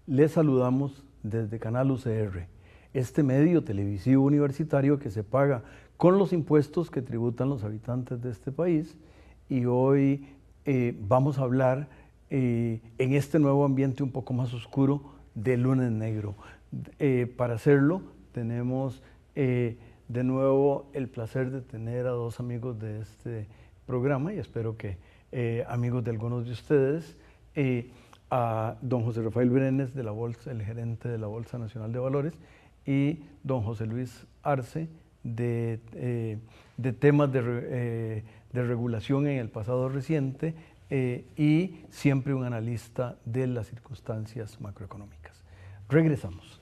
Les saludamos desde Canal UCR, este medio televisivo universitario que se paga con los impuestos que tributan los habitantes de este país. Y hoy vamos a hablar en este nuevo ambiente un poco más oscuro de Lunes Negro. Para hacerlo tenemos de nuevo el placer de tener a dos amigos de este programa y espero que amigos de algunos de ustedes, a don José Rafael Brenes de la Bolsa, el gerente de la Bolsa Nacional de Valores, y don José Luis Arce de temas de regulación en el pasado reciente y siempre un analista de las circunstancias macroeconómicas. Regresamos.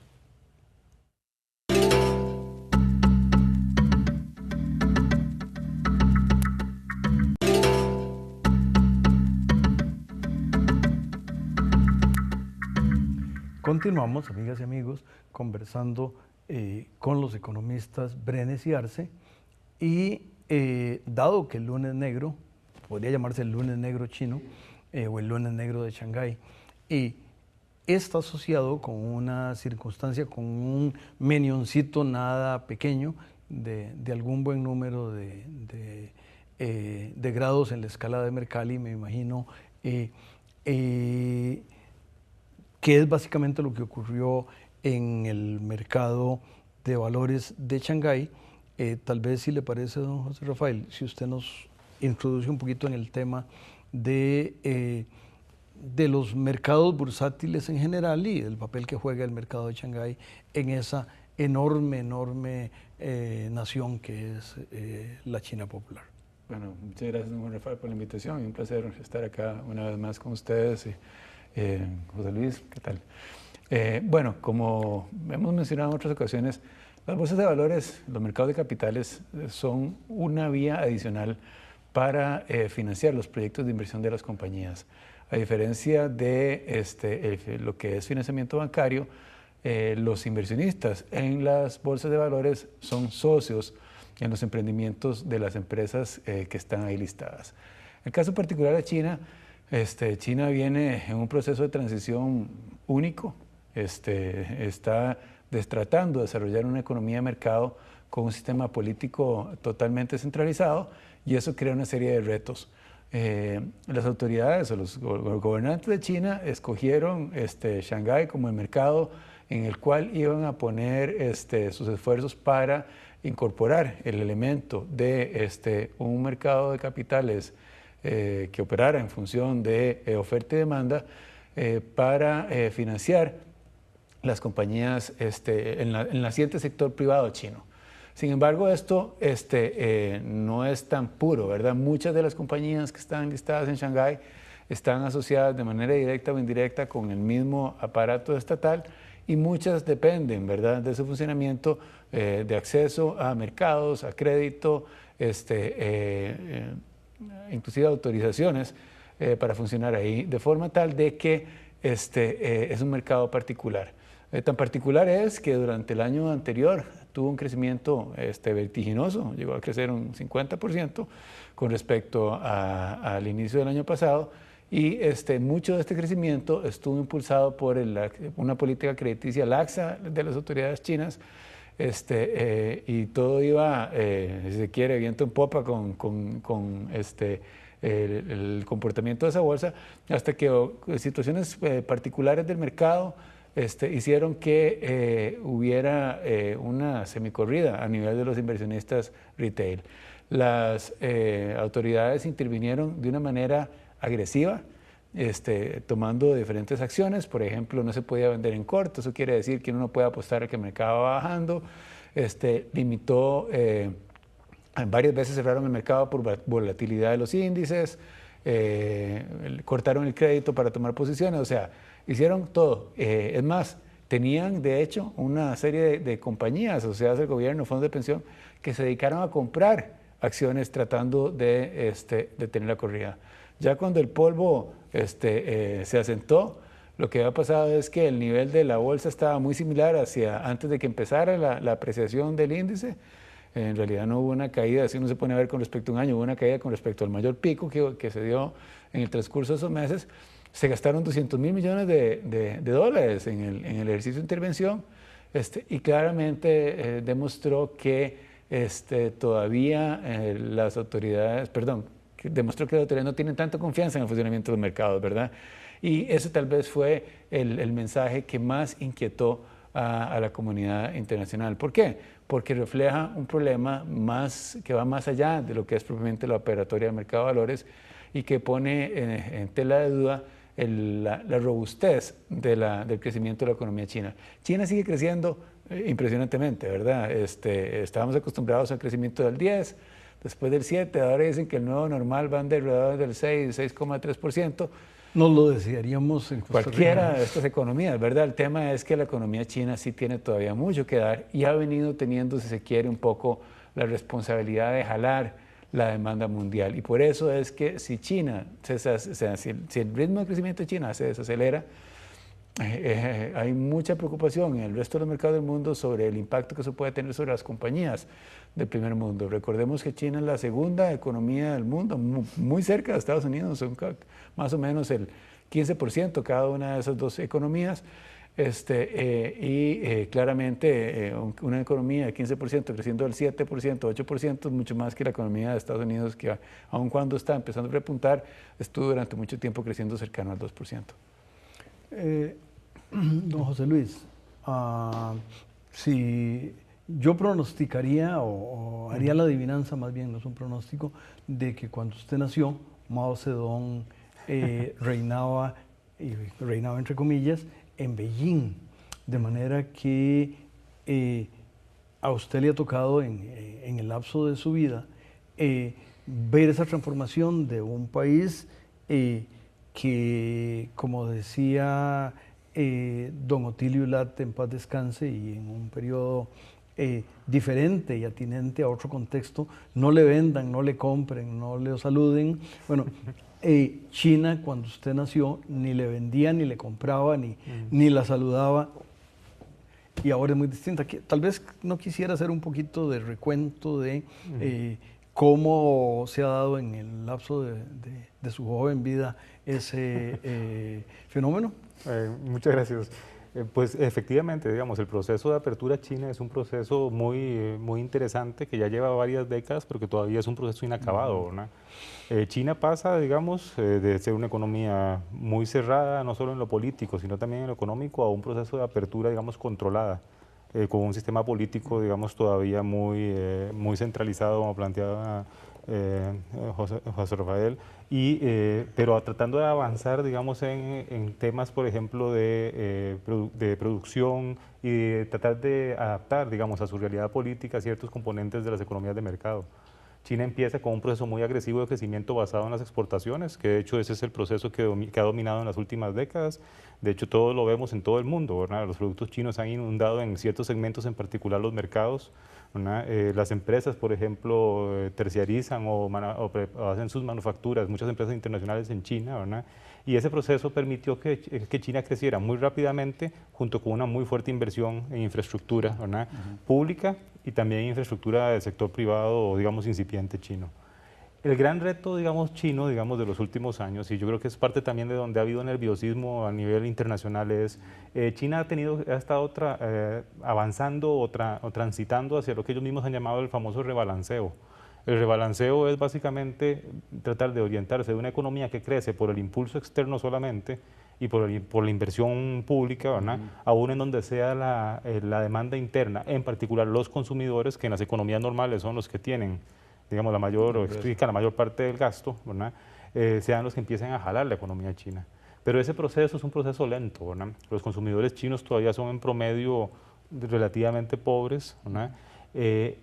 Continuamos, amigas y amigos, conversando con los economistas Brenes y Arce y dado que el lunes negro, podría llamarse el lunes negro chino o el lunes negro de Shanghái, y está asociado con una circunstancia, con un menioncito nada pequeño de algún buen número de grados en la escala de Mercalli, me imagino, que es básicamente lo que ocurrió en el mercado de valores de Shanghái. Tal vez, si le parece, don José Rafael, si usted nos introduce un poquito en el tema de los mercados bursátiles en general y el papel que juega el mercado de Shanghái en esa enorme nación que es la China popular. Bueno, muchas gracias, don Rafael, por la invitación y un placer estar acá una vez más con ustedes. José Luis, ¿qué tal? Bueno, como hemos mencionado en otras ocasiones, las bolsas de valores, los mercados de capitales son una vía adicional para financiar los proyectos de inversión de las compañías. A diferencia de lo que es financiamiento bancario, los inversionistas en las bolsas de valores son socios en los emprendimientos de las empresas que están ahí listadas. En el caso particular de China, China viene en un proceso de transición único, está tratando de desarrollar una economía de mercado con un sistema político totalmente centralizado y eso crea una serie de retos. Las autoridades o los gobernantes de China escogieron Shanghái como el mercado en el cual iban a poner sus esfuerzos para incorporar el elemento de un mercado de capitales que operara en función de oferta y demanda para financiar las compañías en el naciente sector privado chino. Sin embargo, esto no es tan puro, ¿verdad? Muchas de las compañías que están listadas en Shanghái están asociadas de manera directa o indirecta con el mismo aparato estatal y muchas dependen, ¿verdad?, de su funcionamiento de acceso a mercados, a crédito, inclusive autorizaciones para funcionar ahí, de forma tal de que es un mercado particular. Tan particular es que durante el año anterior tuvo un crecimiento vertiginoso, llegó a crecer un 50% con respecto al inicio del año pasado y mucho de este crecimiento estuvo impulsado por una política crediticia laxa de las autoridades chinas. Y todo iba, si se quiere, viento en popa con el comportamiento de esa bolsa, hasta que situaciones particulares del mercado hicieron que hubiera una semicorrida a nivel de los inversionistas retail. Las autoridades intervinieron de una manera agresiva, tomando diferentes acciones. Por ejemplo, no se podía vender en corto, eso quiere decir que uno no puede apostar a que el mercado va bajando. Limitó, varias veces cerraron el mercado por volatilidad de los índices, cortaron el crédito para tomar posiciones, o sea, hicieron todo. Es más, tenían de hecho una serie de compañías asociadas al gobierno, fondos de pensión, que se dedicaron a comprar acciones tratando de tener la corrida. Ya cuando el polvo se asentó, lo que había pasado es que el nivel de la bolsa estaba muy similar hacia antes de que empezara la apreciación del índice. En realidad no hubo una caída, si uno se pone a ver con respecto a un año, hubo una caída con respecto al mayor pico que se dio en el transcurso de esos meses. se gastaron 200.000 millones de dólares en el ejercicio de intervención, y claramente demostró que todavía las autoridades, perdón, que demostró que las autoridades no tienen tanta confianza en el funcionamiento de los mercados, ¿verdad? Y ese tal vez fue el mensaje que más inquietó a la comunidad internacional. ¿Por qué? Porque refleja un problema que va más allá de lo que es propiamente la operatoria del mercado de valores y que pone en tela de duda la robustez del crecimiento de la economía china. China sigue creciendo impresionantemente, ¿verdad? Estábamos acostumbrados al crecimiento del 10, después del 7, ahora dicen que el nuevo normal van de alrededor del 6, 6,3%. Nos lo desearíamos en Costa Rica. Cualquiera de estas economías, ¿verdad? El tema es que la economía china sí tiene todavía mucho que dar y ha venido teniendo, si se quiere, un poco la responsabilidad de jalar la demanda mundial. Y por eso es que si China, si el ritmo de crecimiento de China se desacelera, hay mucha preocupación en el resto de los mercados del mundo sobre el impacto que eso puede tener sobre las compañías del primer mundo. Recordemos que China es la segunda economía del mundo, muy cerca de Estados Unidos, son más o menos el 15% cada una de esas dos economías. Claramente una economía de 15% creciendo del 7%, 8% es mucho más que la economía de Estados Unidos, que aun cuando está empezando a repuntar, estuvo durante mucho tiempo creciendo cercano al 2%. Don José Luis, si yo pronosticaría o haría la adivinanza, más bien no es un pronóstico, de que cuando usted nació, Mao Zedong reinaba entre comillas, en Beijing, de manera que a usted le ha tocado en el lapso de su vida ver esa transformación de un país que, como decía don Otilio Ulat, en paz descanse, y en un periodo diferente y atinente a otro contexto, no le vendan, no le compren, no le saluden. Bueno, China, cuando usted nació, ni le vendía, ni le compraba, ni la saludaba, y ahora es muy distinta. Tal vez no quisiera hacer un poquito de recuento de cómo se ha dado en el lapso de su joven vida ese fenómeno. Muchas gracias. Pues efectivamente, digamos, el proceso de apertura china es un proceso muy interesante que ya lleva varias décadas, pero que todavía es un proceso inacabado, ¿no? China pasa, digamos, de ser una economía muy cerrada, no solo en lo político, sino también en lo económico, a un proceso de apertura, digamos, controlada, con un sistema político, digamos, todavía muy centralizado, como planteaba José Rafael, pero tratando de avanzar, digamos, en temas, por ejemplo, de producción y de tratar de adaptar, digamos, a su realidad política ciertos componentes de las economías de mercado. China empieza con un proceso muy agresivo de crecimiento basado en las exportaciones, que de hecho ese es el proceso que ha dominado en las últimas décadas. De hecho, todo lo vemos en todo el mundo, ¿verdad? Los productos chinos han inundado en ciertos segmentos, en particular los mercados. Las empresas, por ejemplo, terciarizan o hacen sus manufacturas, muchas empresas internacionales en China, ¿verdad? Y ese proceso permitió que China creciera muy rápidamente, junto con una muy fuerte inversión en infraestructura, ¿verdad? Pública, y también infraestructura del sector privado, digamos, incipiente chino. El gran reto, digamos, chino, digamos, de los últimos años, y yo creo que es parte también de donde ha habido nerviosismo a nivel internacional, es China ha estado avanzando o transitando hacia lo que ellos mismos han llamado el famoso rebalanceo. El rebalanceo es básicamente tratar de orientarse de una economía que crece por el impulso externo solamente y por la inversión pública, ¿verdad? A uno en donde sea la demanda interna, en particular los consumidores, que en las economías normales son los que tienen, digamos, la mayor parte del gasto, ¿verdad? Sean los que empiecen a jalar la economía china. Pero ese proceso es un proceso lento, ¿verdad? Los consumidores chinos todavía son en promedio relativamente pobres, ¿verdad?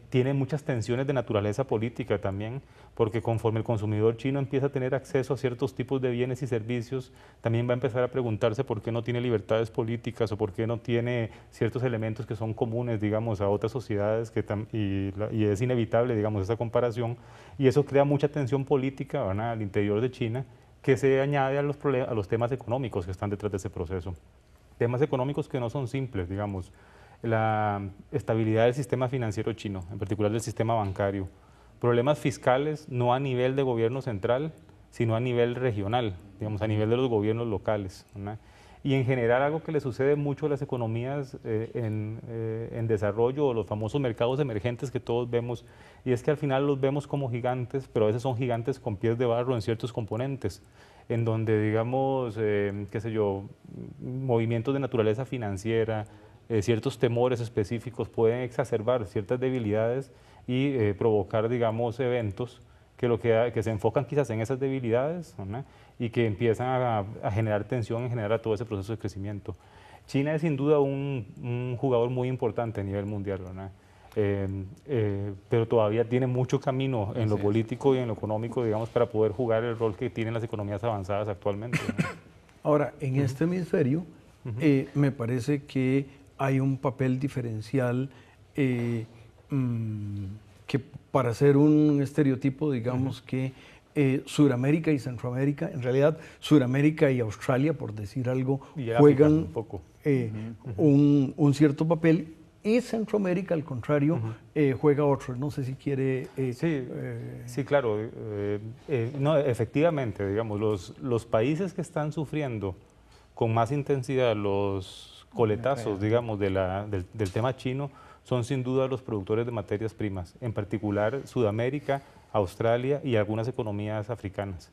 Tiene muchas tensiones de naturaleza política también, porque conforme el consumidor chino empieza a tener acceso a ciertos tipos de bienes y servicios, también va a empezar a preguntarse por qué no tiene libertades políticas o por qué no tiene ciertos elementos que son comunes, digamos, a otras sociedades, y es inevitable, digamos, esa comparación, y eso crea mucha tensión política, ¿verdad?, al interior de China, que se añade a los temas económicos que están detrás de ese proceso. Temas económicos que no son simples, digamos, la estabilidad del sistema financiero chino, en particular del sistema bancario, problemas fiscales no a nivel de gobierno central, sino a nivel regional, digamos, a nivel de los gobiernos locales, ¿verdad? Y en general algo que le sucede mucho a las economías en desarrollo, o los famosos mercados emergentes que todos vemos, y es que al final los vemos como gigantes, pero a veces son gigantes con pies de barro en ciertos componentes, en donde, digamos, qué sé yo, movimientos de naturaleza financiera, ciertos temores específicos pueden exacerbar ciertas debilidades y provocar, digamos, eventos que se enfocan quizás en esas debilidades, ¿no? Y que empiezan a generar tensión en general a todo ese proceso de crecimiento. China es sin duda un jugador muy importante a nivel mundial, ¿verdad? Pero todavía tiene mucho camino en lo político y en lo económico, digamos, para poder jugar el rol que tienen las economías avanzadas actualmente, ¿no? Ahora, en este hemisferio, me parece que hay un papel diferencial que, para hacer un estereotipo, digamos que Suramérica y Centroamérica, en realidad Suramérica y Australia, por decir algo, juegan un poco. Un cierto papel, y Centroamérica, al contrario, juega otro. No sé si quiere... sí, claro. No, efectivamente, digamos, los países que están sufriendo con más intensidad los coletazos, digamos, del tema chino, son sin duda los productores de materias primas, en particular Sudamérica, Australia y algunas economías africanas.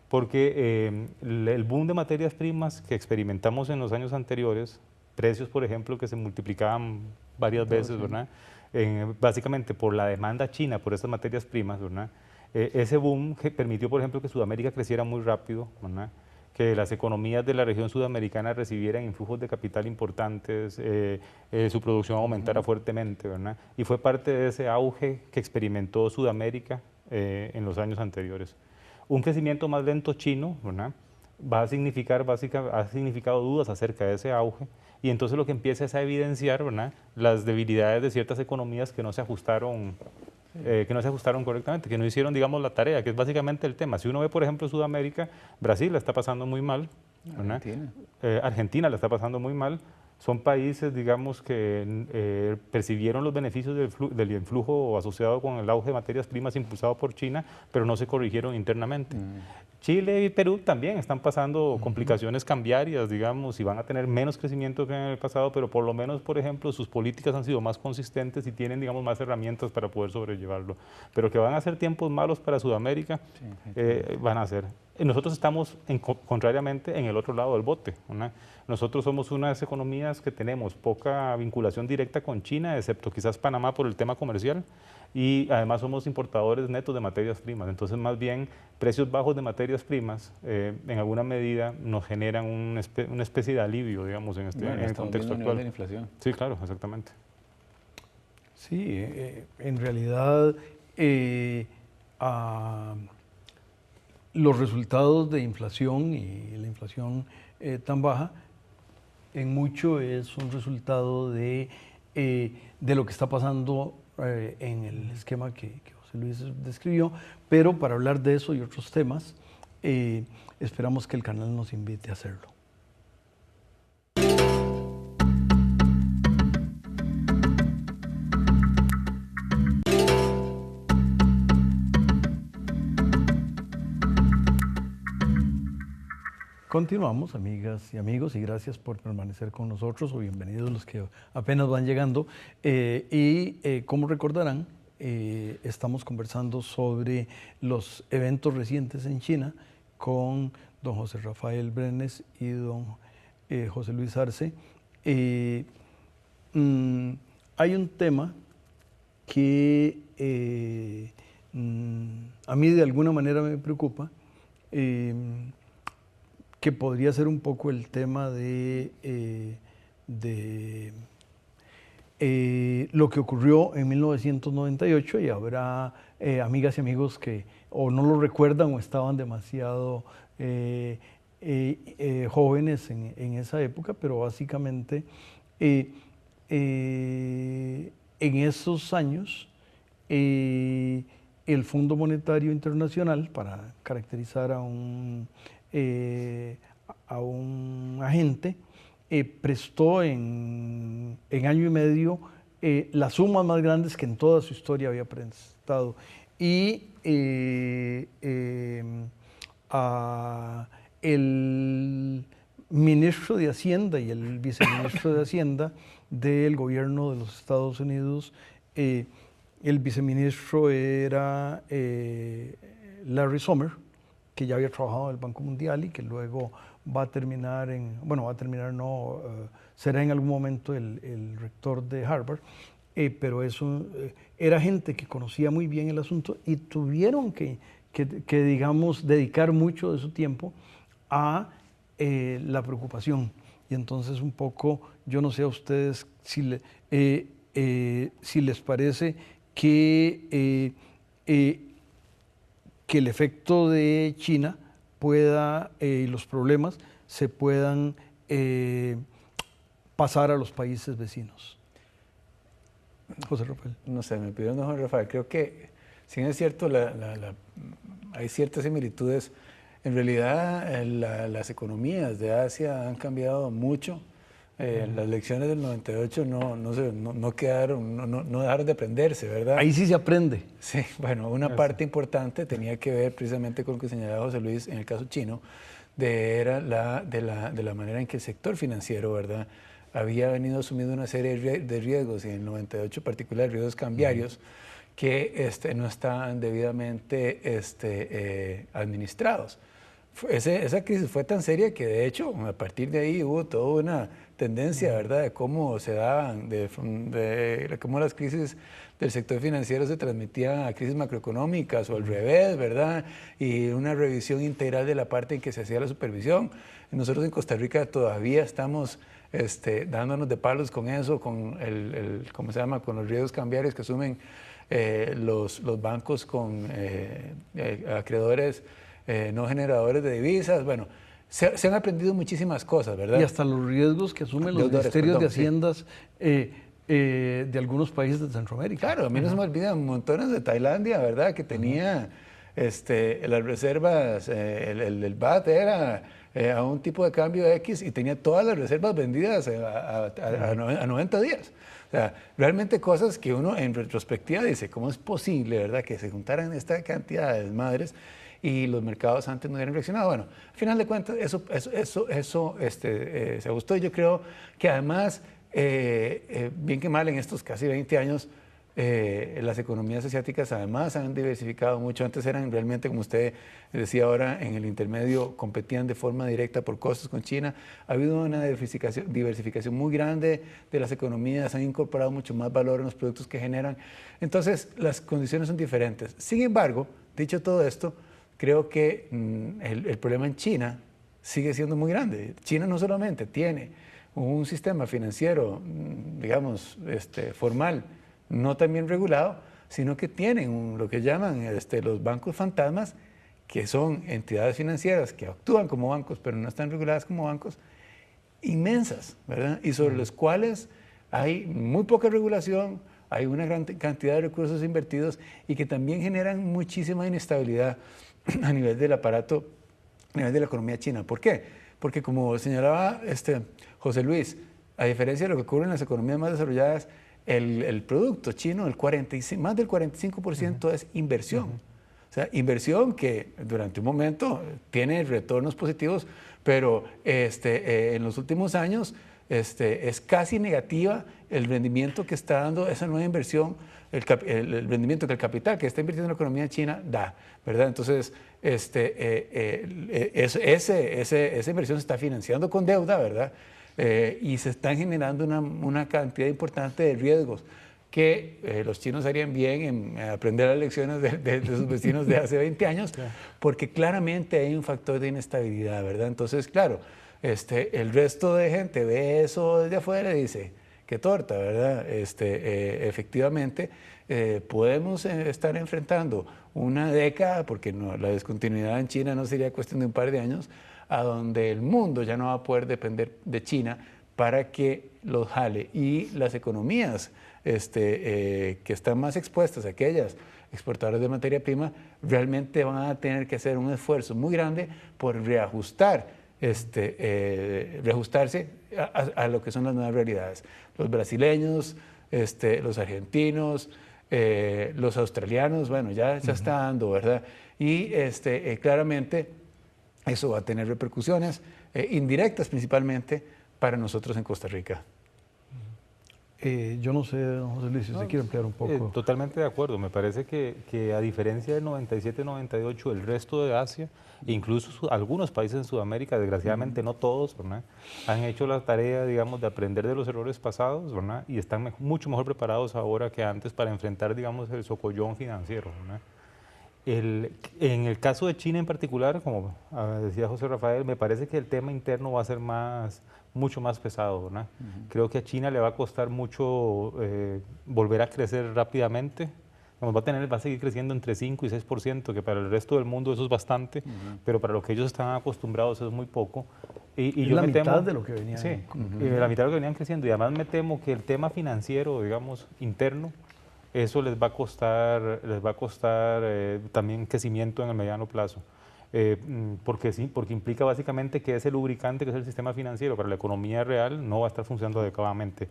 Porque el boom de materias primas que experimentamos en los años anteriores, precios, por ejemplo, que se multiplicaban varias veces, ¿verdad? Básicamente por la demanda china por estas materias primas, ¿verdad? Ese boom que permitió, por ejemplo, que Sudamérica creciera muy rápido, ¿verdad? Que las economías de la región sudamericana recibieran influjos de capital importantes, su producción aumentara fuertemente, ¿verdad? Y fue parte de ese auge que experimentó Sudamérica en los años anteriores. Un crecimiento más lento chino, ¿verdad? Ha significado dudas acerca de ese auge, y entonces lo que empieza es a evidenciar, ¿verdad?, las debilidades de ciertas economías que no se ajustaron correctamente, que no hicieron, digamos, la tarea, que es básicamente el tema. Si uno ve, por ejemplo, Sudamérica, Brasil la está pasando muy mal, Argentina la está pasando muy mal. Son países, digamos, que percibieron los beneficios del influjo asociado con el auge de materias primas impulsado por China, pero no se corrigieron internamente. Chile y Perú también están pasando complicaciones cambiarias, digamos, y van a tener menos crecimiento que en el pasado, pero por lo menos, por ejemplo, sus políticas han sido más consistentes y tienen, digamos, más herramientas para poder sobrellevarlo. Pero que van a ser tiempos malos para Sudamérica, van a ser. Nosotros estamos, contrariamente, en el otro lado del bote, ¿no? Nosotros somos unas economías que tenemos poca vinculación directa con China, excepto quizás Panamá por el tema comercial, y además somos importadores netos de materias primas. Entonces, más bien, precios bajos de materias primas, en alguna medida, nos generan una especie de alivio, digamos, en el contexto actual. De la inflación. Sí, claro, exactamente. Sí, en realidad, los resultados de inflación y la inflación tan baja, en mucho es un resultado de lo que está pasando en el esquema que José Luis describió, pero para hablar de eso y otros temas, esperamos que el canal nos invite a hacerlo. Continuamos, amigas y amigos, y gracias por permanecer con nosotros, o bienvenidos los que apenas van llegando. Como recordarán, estamos conversando sobre los eventos recientes en China con don José Rafael Brenes y don José Luis Arce. Hay un tema que a mí de alguna manera me preocupa, que podría ser un poco el tema de lo que ocurrió en 1998, y habrá amigas y amigos que o no lo recuerdan o estaban demasiado jóvenes en esa época, pero básicamente en esos años el Fondo Monetario Internacional, para caracterizar a un agente, prestó en año y medio las sumas más grandes que en toda su historia había prestado. Y el ministro de Hacienda y el viceministro de Hacienda del gobierno de los Estados Unidos. El viceministro era Larry Summers, que ya había trabajado en el Banco Mundial y que luego va a terminar será en algún momento el rector de Harvard, pero eso era gente que conocía muy bien el asunto y tuvieron que digamos, dedicar mucho de su tiempo a la preocupación. Y entonces un poco, yo no sé a ustedes si les parece que el efecto de China pueda, y los problemas se puedan pasar a los países vecinos. José Rafael. No sé, me pidió José Rafael. Creo que, si bien es cierto, hay ciertas similitudes. En realidad, las economías de Asia han cambiado mucho. Las lecciones del 98 no dejaron de aprenderse, ¿verdad? Ahí sí se aprende. Sí, bueno, una parte importante tenía que ver precisamente con lo que señalaba José Luis en el caso chino, de la manera en que el sector financiero, ¿verdad?, había venido asumiendo una serie de riesgos, y en el 98 en particular riesgos cambiarios, que no estaban debidamente administrados. Esa crisis fue tan seria que, de hecho, a partir de ahí hubo toda una tendencia, ¿verdad?, de cómo se daban, de cómo las crisis del sector financiero se transmitían a crisis macroeconómicas o al revés, ¿verdad?, y una revisión integral de la parte en que se hacía la supervisión. Nosotros en Costa Rica todavía estamos dándonos de palos con eso, con ¿cómo se llama?, con los riesgos cambiarios que asumen los bancos con acreedores no generadores de divisas. Bueno, se han aprendido muchísimas cosas, ¿verdad? Y hasta los riesgos que asumen los ministerios de Haciendas de algunos países de Centroamérica. Claro, a mí no se me olvidan montones de Tailandia, ¿verdad?, que tenía las reservas, el BAT era a un tipo de cambio X y tenía todas las reservas vendidas a 90 días. O sea, realmente cosas que uno en retrospectiva dice, ¿cómo es posible, verdad, que se juntaran esta cantidad de desmadres y los mercados antes no hubieran reaccionado? Bueno, al final de cuentas, eso se gustó, y yo creo que además, bien que mal, en estos casi 20 años, las economías asiáticas además han diversificado mucho. Antes eran realmente, como usted decía ahora, en el intermedio competían de forma directa por costos con China. Ha habido una diversificación muy grande de las economías, han incorporado mucho más valor en los productos que generan. Entonces, las condiciones son diferentes. Sin embargo, dicho todo esto, creo que el problema en China sigue siendo muy grande. China no solamente tiene un sistema financiero, digamos, formal, no tan bien regulado, sino que tienen lo que llaman los bancos fantasmas, que son entidades financieras que actúan como bancos, pero no están reguladas como bancos, inmensas, ¿verdad? Y sobre los cuales hay muy poca regulación, hay una gran cantidad de recursos invertidos y que también generan muchísima inestabilidad a nivel del aparato, a nivel de la economía china. ¿Por qué? Porque, como señalaba José Luis, a diferencia de lo que ocurre en las economías más desarrolladas, el producto chino, más del 45% es inversión. O sea, inversión que durante un momento tiene retornos positivos, pero en los últimos años es casi negativa el rendimiento que está dando esa nueva inversión, el rendimiento que el capital que está invirtiendo en la economía china da, ¿verdad? Entonces, esa inversión se está financiando con deuda, ¿verdad? Y se están generando una cantidad importante de riesgos que los chinos harían bien en aprender las lecciones de sus vecinos de hace 20 años, porque claramente hay un factor de inestabilidad, ¿verdad? Entonces, claro, el resto de gente ve eso desde afuera y dice, qué torta, ¿verdad? Efectivamente, podemos estar enfrentando una década, porque la descontinuidad en China no sería cuestión de un par de años, a donde el mundo ya no va a poder depender de China para que los jale, y las economías que están más expuestas, aquellas exportadoras de materia prima, realmente van a tener que hacer un esfuerzo muy grande por reajustarse a lo que son las nuevas realidades. Los brasileños, los argentinos, los australianos, bueno, ya se está dando, ¿verdad? Y claramente eso va a tener repercusiones indirectas principalmente para nosotros en Costa Rica. Yo no sé, don José Luis, si usted quiere ampliar un poco. Totalmente de acuerdo. Me parece que a diferencia del 97-98, el resto de Asia, incluso algunos países en Sudamérica, desgraciadamente no todos, ¿verdad?, han hecho la tarea, digamos, de aprender de los errores pasados, ¿verdad?, y están mucho mejor preparados ahora que antes para enfrentar, digamos, el socollón financiero, ¿verdad? En el caso de China en particular, como decía José Rafael, me parece que el tema interno va a ser mucho más pesado, ¿verdad? Creo que a China le va a costar mucho volver a crecer rápidamente. Va a seguir creciendo entre 5 y 6%, que para el resto del mundo eso es bastante, pero para lo que ellos están acostumbrados es muy poco. Y yo la me mitad temo, de lo que venían. Sí, la mitad de lo que venían creciendo. Y además me temo que el tema financiero, digamos, interno, eso les va a costar también crecimiento en el mediano plazo. Porque implica básicamente que ese lubricante que es el sistema financiero para la economía real no va a estar funcionando adecuadamente.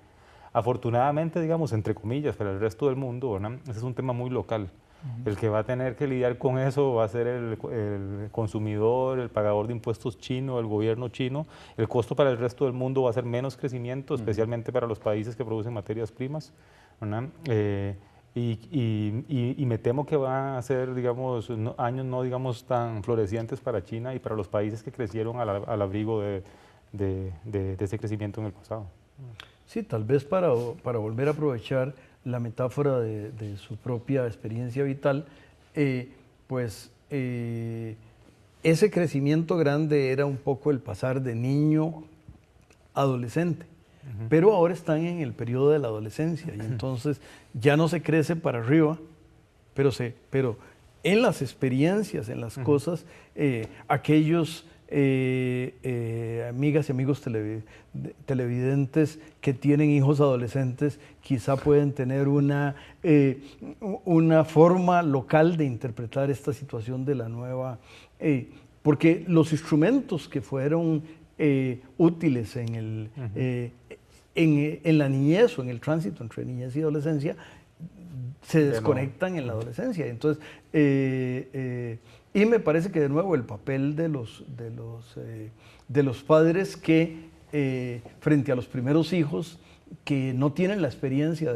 Afortunadamente, digamos, entre comillas, para el resto del mundo, ¿verdad?, ese es un tema muy local. El que va a tener que lidiar con eso va a ser el consumidor, el pagador de impuestos chino, el gobierno chino. El costo para el resto del mundo va a ser menos crecimiento, especialmente para los países que producen materias primas, ¿verdad? Y me temo que van a ser, digamos, años no, digamos, tan florecientes para China y para los países que crecieron al abrigo de ese crecimiento en el pasado. Sí, tal vez para volver a aprovechar la metáfora de su propia experiencia vital, ese crecimiento grande era un poco el pasar de niño a adolescente. Pero ahora están en el periodo de la adolescencia y entonces ya no se crece para arriba, pero en las experiencias, en las cosas, aquellos amigas y amigos televidentes que tienen hijos adolescentes quizá pueden tener una forma local de interpretar esta situación de la nueva, porque los instrumentos que fueron útiles en la niñez o en el tránsito entre niñez y adolescencia se desconectan en la adolescencia. Entonces, y me parece que de nuevo el papel de los padres que frente a los primeros hijos que no tienen la experiencia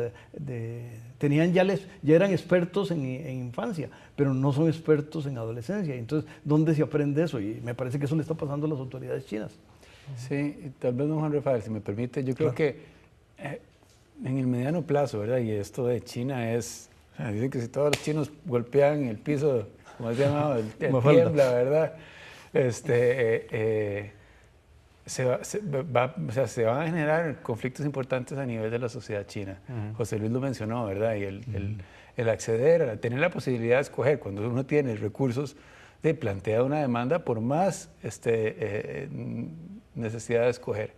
ya eran expertos en infancia, pero no son expertos en adolescencia. Entonces, ¿dónde se aprende eso? Y me parece que eso le está pasando a las autoridades chinas. Sí, tal vez don Juan Rafael, si me permite, yo creo que en el mediano plazo, ¿verdad? Y esto de China dicen que si todos los chinos golpean el piso, como se llama, el tiembla, ¿verdad? Se van a generar conflictos importantes a nivel de la sociedad china. José Luis lo mencionó, ¿verdad? Y el acceder, a tener la posibilidad de escoger, cuando uno tiene recursos, plantea una demanda por más necesidad de escoger.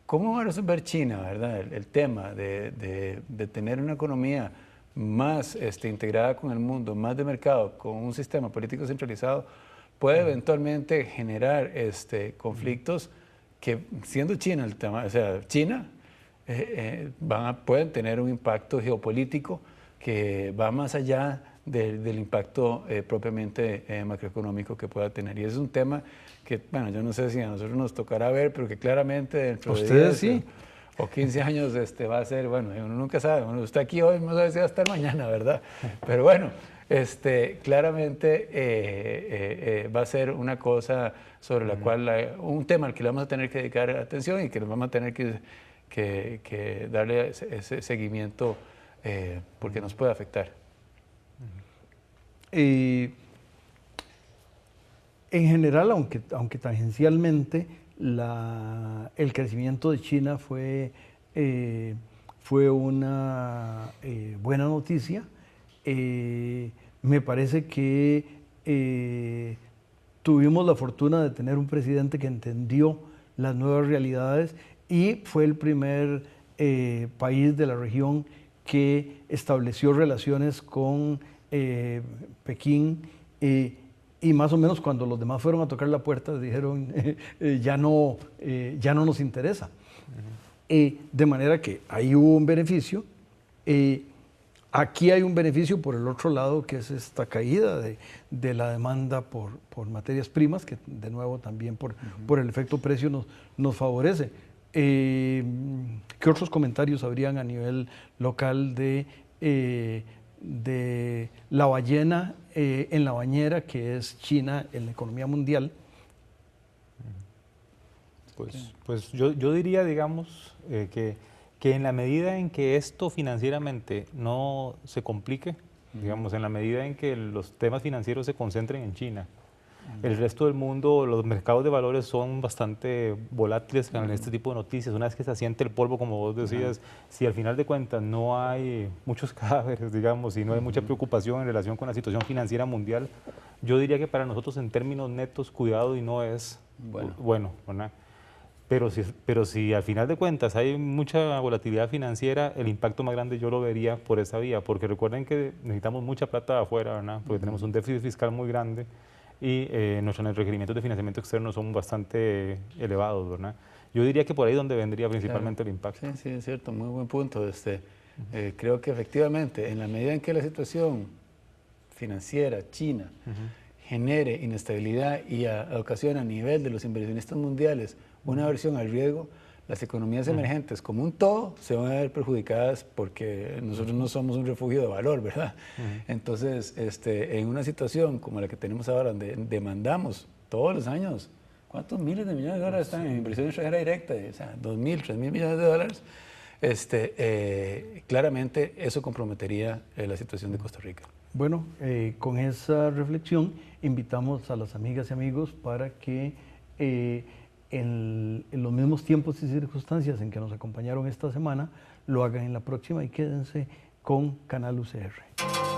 ¿Cómo va a resolver China, verdad? El tema de tener una economía más integrada con el mundo, más de mercado, con un sistema político centralizado, puede eventualmente generar conflictos que, siendo China el tema, o sea, China pueden tener un impacto geopolítico que va más allá del impacto propiamente macroeconómico que pueda tener. Y ese es un tema que, bueno, yo no sé si a nosotros nos tocará ver, pero que claramente dentro de 10 sí, o 15 años va a ser, bueno, uno nunca sabe, uno está aquí hoy, no sabe si va a estar mañana, ¿verdad? Pero bueno, claramente va a ser una cosa sobre la cual, un tema al que le vamos a tener que dedicar atención y que nos vamos a tener que darle ese seguimiento porque nos puede afectar. En general, aunque tangencialmente, el crecimiento de China fue una buena noticia. Me parece que tuvimos la fortuna de tener un presidente que entendió las nuevas realidades y fue el primer país de la región que estableció relaciones con Pekín y más o menos cuando los demás fueron a tocar la puerta dijeron ya no nos interesa. De manera que ahí hubo un beneficio. Aquí hay un beneficio por el otro lado, que es esta caída de la demanda por materias primas, que de nuevo también por el efecto precio nos favorece. ¿Qué otros comentarios habrían a nivel local de la ballena en la bañera, que es China en la economía mundial? Pues yo diría, digamos, que en la medida en que esto financieramente no se complique, digamos, en la medida en que los temas financieros se concentren en China, el resto del mundo, los mercados de valores son bastante volátiles en este tipo de noticias. Una vez que se asiente el polvo, como vos decías, si al final de cuentas no hay muchos cadáveres, digamos, y no hay mucha preocupación en relación con la situación financiera mundial, yo diría que para nosotros en términos netos, cuidado y no es bueno, ¿verdad? Pero si al final de cuentas hay mucha volatilidad financiera, el impacto más grande yo lo vería por esa vía, porque recuerden que necesitamos mucha plata de afuera, ¿verdad? Porque tenemos un déficit fiscal muy grande y nuestros requerimientos de financiamiento externo son bastante elevados, ¿verdad? Yo diría que por ahí donde vendría principalmente el impacto. Sí, sí, es cierto, muy buen punto. Creo que efectivamente, en la medida en que la situación financiera china genere inestabilidad y ocasiona a nivel de los inversionistas mundiales una aversión al riesgo, las economías emergentes como un todo se van a ver perjudicadas porque nosotros no somos un refugio de valor, ¿verdad? Entonces, en una situación como la que tenemos ahora, donde demandamos todos los años, ¿cuántos miles de millones de dólares están en inversión extranjera directa? O sea, 2.000, 3.000 millones de dólares. Claramente eso comprometería la situación de Costa Rica. Bueno, con esa reflexión invitamos a las amigas y amigos para que en los mismos tiempos y circunstancias en que nos acompañaron esta semana, lo hagan en la próxima y quédense con Canal UCR.